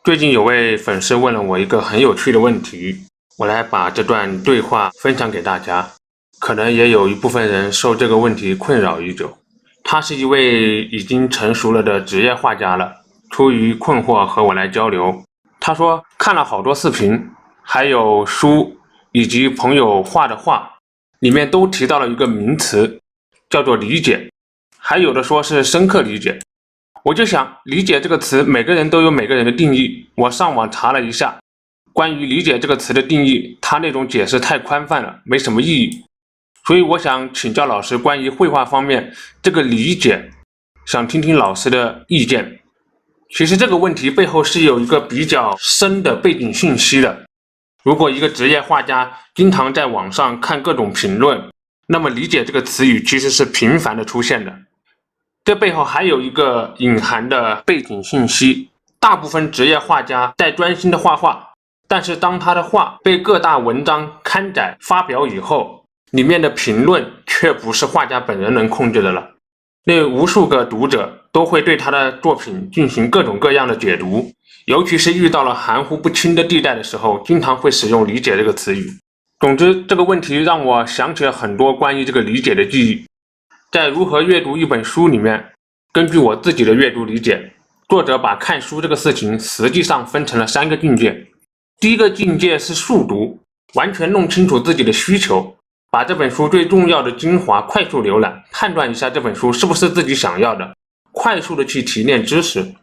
最近有位粉丝问了我一个很有趣的问题，我来把这段对话分享给大家。可能也有一部分人受这个问题困扰已久。他是一位已经成熟了的职业画家了，出于困惑和我来交流。他说看了好多视频，还有书以及朋友画的画，里面都提到了一个名词，叫做理解，还有的说是深刻理解。我就想，理解这个词每个人都有每个人的定义。我上网查了一下关于理解这个词的定义，他那种解释太宽泛了，没什么意义。所以我想请教老师关于绘画方面这个理解，想听听老师的意见。其实这个问题背后是有一个比较深的背景信息的。如果一个职业画家经常在网上看各种评论，那么理解这个词语其实是频繁的出现的。这背后还有一个隐含的背景信息，大部分职业画家在专心的画画，但是当他的画被各大文章刊载发表以后，里面的评论却不是画家本人能控制的了。那无数个读者都会对他的作品进行各种各样的解读，尤其是遇到了含糊不清的地带的时候，经常会使用理解这个词语。总之，这个问题让我想起了很多关于这个理解的记忆。在如何阅读一本书里面，根据我自己的阅读理解，作者把看书这个事情实际上分成了3个境界。第一个境界是速读，完全弄清楚自己的需求，把这本书最重要的精华快速浏览，判断一下这本书是不是自己想要的，快速的去提炼知识。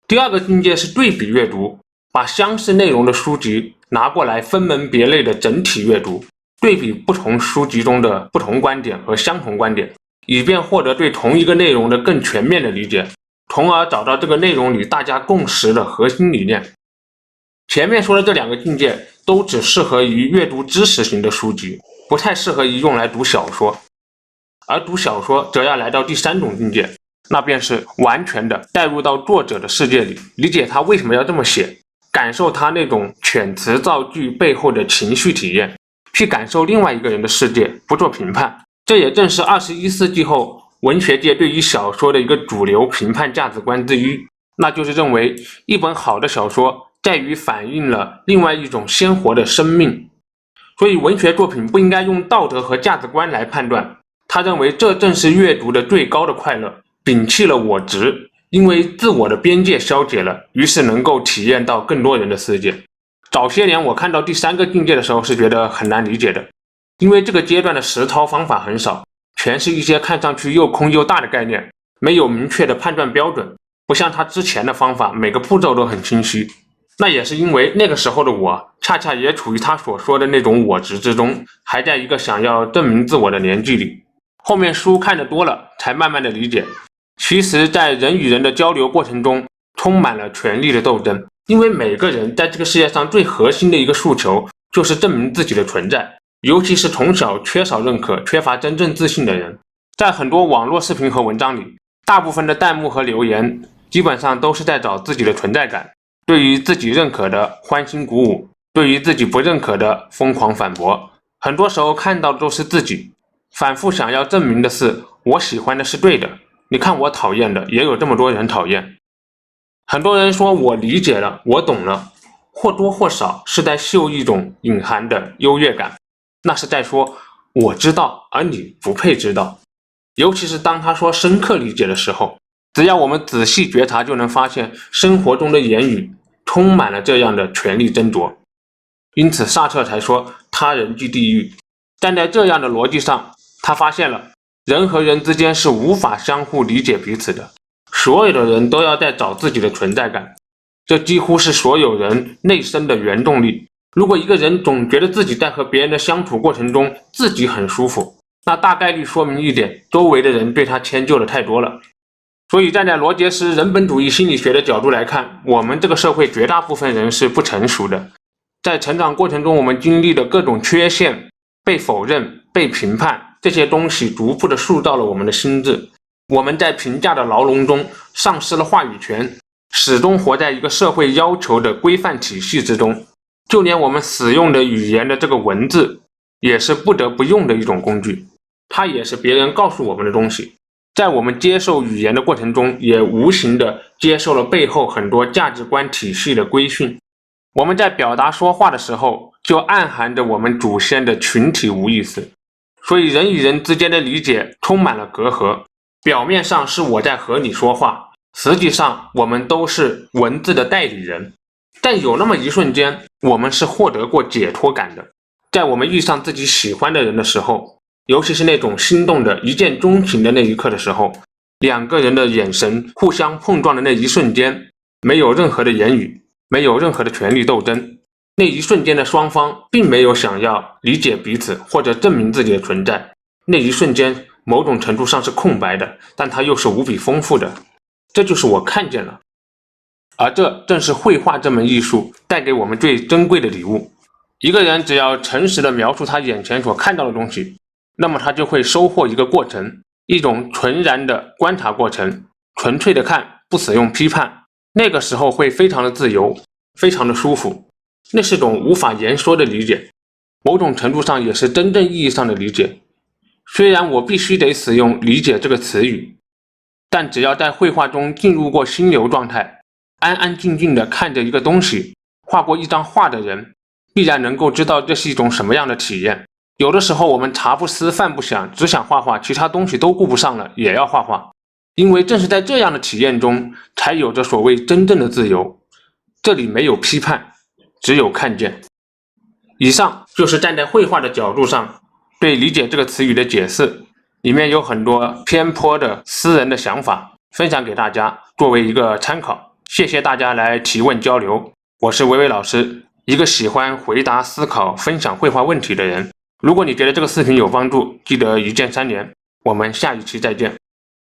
第二个境界是对比阅读，把相似内容的书籍拿过来分门别类的整体阅读，对比不同书籍中的不同观点和相同观点，以便获得对同一个内容的更全面的理解，从而找到这个内容里大家共识的核心理念。前面说的这2个境界都只适合于阅读知识型的书籍，不太适合于用来读小说。而读小说则要来到第3种境界，那便是完全的带入到作者的世界里，理解他为什么要这么写，感受他那种遣词造句背后的情绪体验，去感受另外一个人的世界，不做评判。这也正是21世纪后文学界对于小说的一个主流评判价值观之一，那就是认为一本好的小说在于反映了另外一种鲜活的生命。所以文学作品不应该用道德和价值观来判断，他认为这正是阅读的最高的快乐，摒弃了我执，因为自我的边界消解了，于是能够体验到更多人的世界。早些年我看到第3个境界的时候是觉得很难理解的，因为这个阶段的实操方法很少，全是一些看上去又空又大的概念，没有明确的判断标准，不像他之前的方法每个步骤都很清晰。那也是因为那个时候的我恰恰也处于他所说的那种我执之中，还在一个想要证明自我的年纪里。后面书看得多了，才慢慢的理解，其实在人与人的交流过程中充满了权力的斗争，因为每个人在这个世界上最核心的一个诉求就是证明自己的存在，尤其是从小缺少认可、缺乏真正自信的人。在很多网络视频和文章里，大部分的弹幕和留言基本上都是在找自己的存在感，对于自己认可的欢欣鼓舞，对于自己不认可的疯狂反驳。很多时候看到的都是自己，反复想要证明的是我喜欢的是对的，你看我讨厌的也有这么多人讨厌。很多人说我理解了，我懂了，或多或少是在秀一种隐含的优越感，那是在说我知道而你不配知道。尤其是当他说深刻理解的时候，只要我们仔细觉察，就能发现生活中的言语充满了这样的权力争夺。因此萨特才说他人即地狱。站在这样的逻辑上，他发现了人和人之间是无法相互理解彼此的，所有的人都要在找自己的存在感，这几乎是所有人内生的原动力。如果一个人总觉得自己在和别人的相处过程中自己很舒服，那大概率说明一点，周围的人对他迁就的太多了。所以站在罗杰斯人本主义心理学的角度来看，我们这个社会绝大部分人是不成熟的，在成长过程中我们经历的各种缺陷、被否认、被评判，这些东西逐步的塑造了我们的心智。我们在评价的牢笼中丧失了话语权，始终活在一个社会要求的规范体系之中，就连我们使用的语言的这个文字也是不得不用的一种工具，它也是别人告诉我们的东西。在我们接受语言的过程中，也无形地接受了背后很多价值观体系的规训。我们在表达说话的时候，就暗含着我们祖先的群体无意识，所以人与人之间的理解充满了隔阂。表面上是我在和你说话，实际上我们都是文字的代理人。但有那么一瞬间，我们是获得过解脱感的。在我们遇上自己喜欢的人的时候，尤其是那种心动的一见钟情的那一刻的时候，两个人的眼神互相碰撞的那一瞬间，没有任何的言语，没有任何的权力斗争。那一瞬间的双方并没有想要理解彼此或者证明自己的存在，那一瞬间某种程度上是空白的，但它又是无比丰富的。这就是我看见了。而这正是绘画这门艺术带给我们最珍贵的礼物。一个人只要诚实地描述他眼前所看到的东西，那么他就会收获一个过程，一种纯然的观察过程，纯粹的看，不使用批判。那个时候会非常的自由，非常的舒服。那是种无法言说的理解，某种程度上也是真正意义上的理解。虽然我必须得使用理解这个词语，但只要在绘画中进入过心流状态，安安静静地看着一个东西，画过一张画的人，必然能够知道这是一种什么样的体验。有的时候我们茶不思饭不想，只想画画，其他东西都顾不上了，也要画画。因为正是在这样的体验中，才有着所谓真正的自由。这里没有批判，只有看见。以上就是站在绘画的角度上对理解这个词语的解释，里面有很多偏颇的私人的想法，分享给大家作为一个参考。谢谢大家来提问交流，我是维维老师，一个喜欢回答、思考、分享绘画问题的人。如果你觉得这个视频有帮助，记得一键3连。我们下一期再见。